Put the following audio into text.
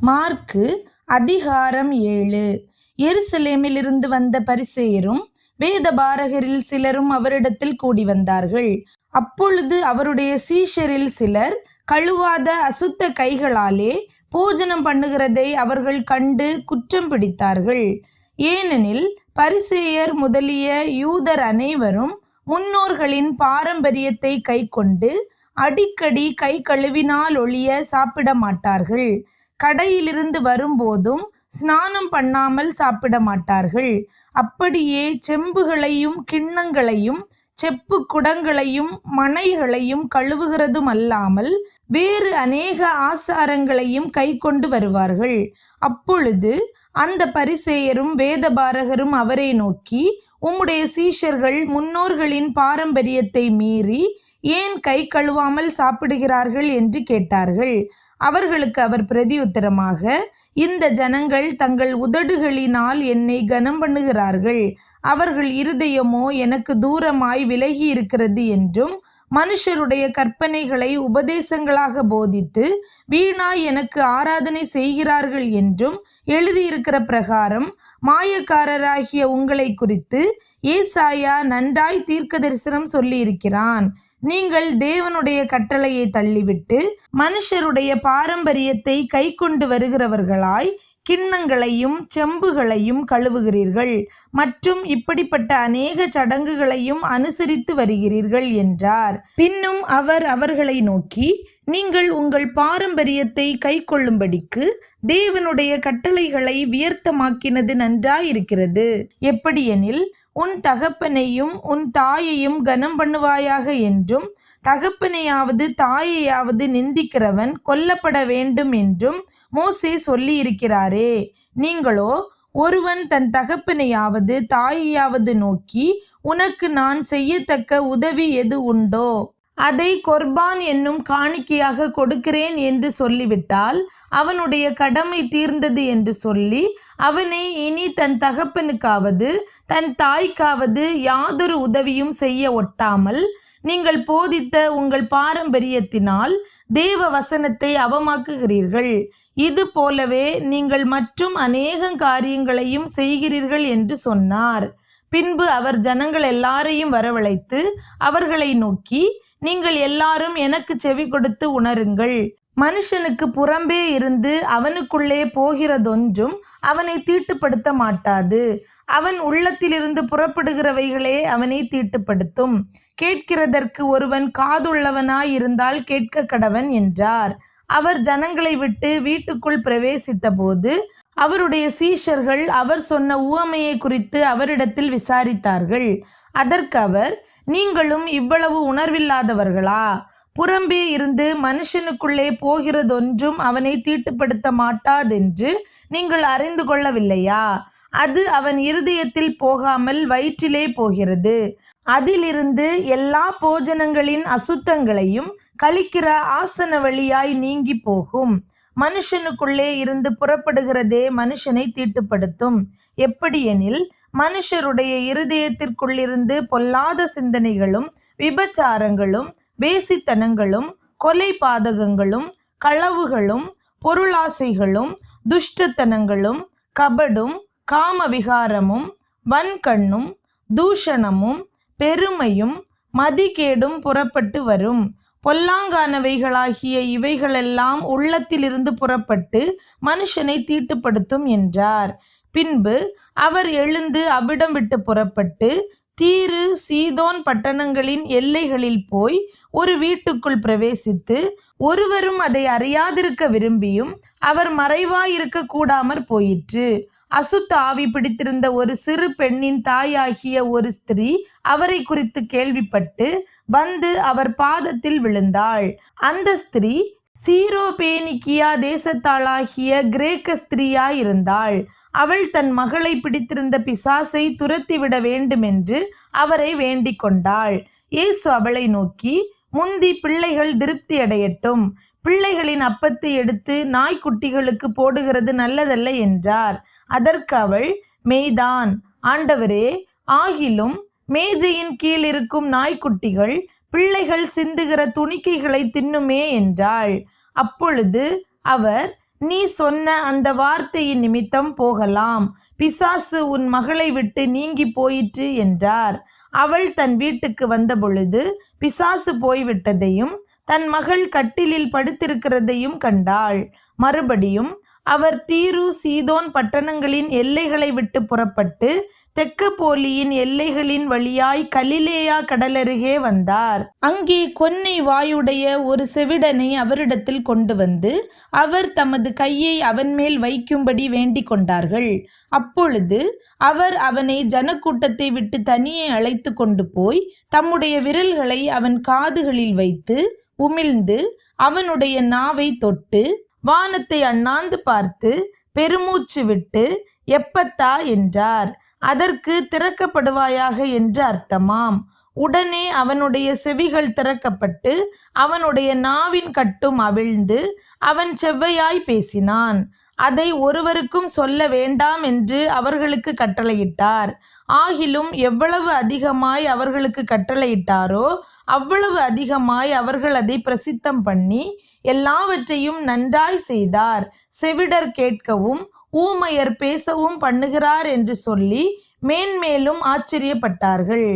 மாற்கு அதிகாரம் 7. எருசலேமிலிருந்து வந்த பரிசேயரும் வேதபாரகரில் சிலரும் அவரிடத்தில் கூடி வந்தார்கள். அப்பொழுது அவருடைய சீஷரில் சிலர் கழுவாத அசுத்த கைகளாலே போஜனம் பண்ணுகிறதை அவர்கள் கண்டு குற்றம் பிடித்தார்கள். ஏனெனில் பரிசேயர் முதலிய யூதர் அனைவரும் முன்னோர்களின் பாரம்பரியத்தை கைக்கொண்டு அடிக்கடி கை கழுவினால் ஒழிய சாப்பிட மாட்டார்கள். கடையிலிருந்து வரும்போதும் ஸ்நானம் பண்ணாமல் சாப்பிட மாட்டார்கள். அப்படியே செம்புகளையும் கிண்ணங்களையும் செப்பு குடங்களையும் மணைகளையும் கழுவுகிறதும் அல்லாமல் வேறு அநேக ஆசாரங்களையும் கை கொண்டு வருவார்கள். அப்பொழுது அந்த பரிசேயரும் வேதபாரகரும் அவரை நோக்கி, உம்முடைய சீஷர்கள் முன்னோர்களின் பாரம்பரியத்தை மீறி ஏன் கை கழுவாமல் சாப்பிடுகிறார்கள் என்று கேட்டார்கள். அவர்களுக்கு அவர் பிரதியுத்தரமாக, இந்த ஜனங்கள் தங்கள் உதடுகளினால் என்னை கனம் பண்ணுகிறார்கள், அவர்கள் இருதயமோ எனக்கு தூரமாய் விலகி இருக்கிறது என்றும், மனுஷருடைய கற்பனைகளை உபதேசங்களாக போதித்து வீணாய் எனக்கு ஆராதனை செய்கிறார்கள் என்றும் எழுதியிருக்கிற பிரகாரம் மாயக்காரராகிய உங்களை குறித்து ஏசாயா நன்றாய் தீர்க்க தரிசனம் சொல்லியிருக்கிறான். நீங்கள் தேவனுடைய கட்டளையை தள்ளிவிட்டு மனுஷருடைய பாரம்பரியத்தை கை கொண்டு வருகிறவர்களாய் கிண்ணங்களையும் செம்புகளையும் கழுவுகிறீர்கள் மற்றும் இப்படிப்பட்ட அநேக சடங்குகளையும் அனுசரித்து வருகிறீர்கள் என்றார். பின்னும் அவர் அவர்களை நோக்கி, நீங்கள் உங்கள் பாரம்பரியத்தை கை கொள்ளும்படிக்கு தேவனுடைய கட்டளைகளை வியர்த்தமாக்கினது நன்றாயிருக்கிறது. எப்படியெனில், உன் தகப்பனையும் உன் தாயையும் கனம் பண்ணுவாயாக என்றும், தகப்பனையாவது தாயையாவது நிந்திக்கிறவன் கொல்லப்பட வேண்டும் என்றும் மோசே சொல்லி இருக்கிறாரே. நீங்களோ, ஒருவன் தன் தகப்பனையாவது தாயையாவது நோக்கி, உனக்கு நான் செய்யத்தக்க உதவி எது உண்டோ அதை கொர்பான் என்னும் காணிக்கையாக கொடுக்கிறேன் என்று சொல்லிவிட்டால் அவனுடைய கடமை தீர்ந்தது என்று சொல்லி அவனை இனி தன் தகப்பனுக்காவது தன் தாய்க்காவது யாதொரு உதவியும் செய்ய ஒட்டாமல் நீங்கள் போதித்த உங்கள் பாரம்பரியத்தினால் தேவ வசனத்தை அவமாக்குகிறீர்கள். இது போலவே நீங்கள் மற்றும் அநேக காரியங்களையும் செய்கிறீர்கள் என்று சொன்னார். பின்பு அவர் ஜனங்கள் எல்லாரையும் வரவழைத்து அவர்களை நோக்கி, நீங்கள் எல்லாரும் எனக்கு செவி கொடுத்து உணருங்கள். மனுஷனுக்கு புறம்பே இருந்து அவனுக்குள்ளே போகிறதொன்றும் அவனை தீட்டுப்படுத்த மாட்டாது. அவன் உள்ளத்திலிருந்து புறப்படுகிறவைகளே அவனை தீட்டுப்படுத்தும். கேட்கிறதற்கு ஒருவன் காதுள்ளவனாய் இருந்தால் கேட்க கடவன் என்றார். அவர் ஜனங்களை விட்டு வீட்டுக்குள் பிரவேசித்த போது அவருடைய சீஷர்கள் அவர் சொன்ன உவமையை குறித்து அவரிடத்தில் விசாரித்தார்கள். அதற்கு அவர், நீங்களும் இவ்வளவு உணர்வில்லாதவர்களா? புறம்பே இருந்து மனுஷனுக்குள்ளே போகிறதொன்றும் அவனை தீட்டுப்படுத்த மாட்டாதென்று நீங்கள் அறிந்து கொள்ளவில்லையா? அது அவன் இருதயத்தில் போகாமல் வயிற்றிலே போகிறது. அதிலிருந்து எல்லா போஜனங்களின் அசுத்தங்களையும் கழிக்கிற ஆசன வழியாய் நீங்கி போகும். மனுஷனுக்குள்ளே இருந்து புறப்படுகிறதே மனுஷனை தீட்டுப்படுத்தும். எப்படியெனில், மனுஷருடைய இருதயத்திற்குள்ளிருந்து பொல்லாத சிந்தனைகளும் விபச்சாரங்களும் வேசித்தனங்களும் கொலை பாதகங்களும் களவுகளும் பொருளாசைகளும் துஷ்டத்தனங்களும் கபடும் காமவிகாரமும் வன்கண்ணும் தூஷணமும் பெருமையும் மதிகேடும் புறப்பட்டு வரும். பொல்லாங்கானவைகளாகிய இவைகளெல்லாம் உள்ளத்திலிருந்து புறப்பட்டு மனுஷனை தீட்டுப்படுத்தும் என்றார். பின்பு அவர் எழுந்து அவ்விடம் விட்டு புறப்பட்டு தீரு சீதோன் பட்டணங்களின் எல்லைகளில் போய் ஒரு வீட்டுக்குள் பிரவேசித்து ஒருவரும் அதை அறியாதிருக்க விரும்பியும் அவர் மறைவாயிருக்க கூடாமற் போயிற்று. அசுத்த ஆவி பிடித்திருந்த ஒரு சிறு பெண்ணின் தாயாகிய ஒரு ஸ்திரீ அவரை குறித்து கேள்விப்பட்டு வந்து அவர் பாதத்தில் விழுந்தாள். அந்த ஸ்திரீ சீரோபேனிக்கியா தேசத்தாளாகிய கிரேக்க ஸ்திரீயாயிருந்தாள். அவள் தன் மகளை பிடித்திருந்த பிசாசை துரத்திவிட வேண்டுமென்று அவரை வேண்டிக் கொண்டாள். இயேசு அவளை நோக்கி, முந்தி பிள்ளைகள் திருப்தி அடையட்டும், பிள்ளைகளின் அப்பத்தை எடுத்து நாய்க்குட்டிகளுக்கு போடுகிறது நல்லதல்ல என்றார். அதற்கு அவள், மெய்தான் ஆண்டவரே, ஆகிலும் மேஜையின் கீழ் இருக்கும் நாய்க்குட்டிகள் பிள்ளைகள் சிந்துகிற துணிக்கைகளை தின்னுமே என்றாள். அப்பொழுது அவர், நீ சொன்ன அந்த வார்த்தையின் நிமித்தம் போகலாம். பிசாசு உன் மகளை விட்டு நீங்கி போயிற்று என்றார். அவள் தன் வீட்டுக்கு வந்தபொழுது பிசாசு போய்விட்டதையும் தன் மகள் கட்டிலில் படுத்திருக்கிறதையும் கண்டாள். மறுபடியும் அவர் தீரு சீதோன் பட்டணங்களின் எல்லைகளை விட்டு புறப்பட்டு தெக்கப்போலியின் எல்லைகளின் வழியாய் கலிலேயா கடலருகே வந்தார். அங்கே கொன்னை வாயுடைய ஒரு செவிடனை அவரிடத்தில் கொண்டு வந்து அவர் தமது கையை அவன் மேல் வைக்கும்படி வேண்டிக் கொண்டார்கள். அப்பொழுது அவர் அவனை ஜனக்கூட்டத்தை விட்டு தனியே அழைத்து கொண்டு போய் தம்முடைய விரல்களை அவன் காதுகளில் வைத்து உமிழ்ந்து அவனுடைய நாவை தொட்டு வானத்தை அண்ணாந்து பார்த்து பெருமூச்சு விட்டு எப்பத்தா என்றார். அதற்கு திறக்கப்படுவாயாக என்று அர்த்தமாம். உடனே அவனுடைய செவிகள் திறக்கப்பட்டு அவனுடைய நாவின் கட்டும் அவிழ்ந்து அவன் செவ்வையாய் பேசினான். அதை ஒருவருக்கும் சொல்ல வேண்டாம் என்று அவர்களுக்கு கட்டளையிட்டார். ஆகிலும் எவ்வளவு அதிகமாய் அவர்களுக்கு கட்டளையிட்டாரோ அவ்வளவு அதிகமாய் அவர்கள் அதை பிரசித்தம் பண்ணி எல்லாவற்றையும் நன்றாய் செய்தார். செவிடர் கேட்கவும் ஊமையர் பேசவும் பண்ணுகிறார் என்று சொல்லி மேன்மேலும் ஆச்சரியப்பட்டார்கள்.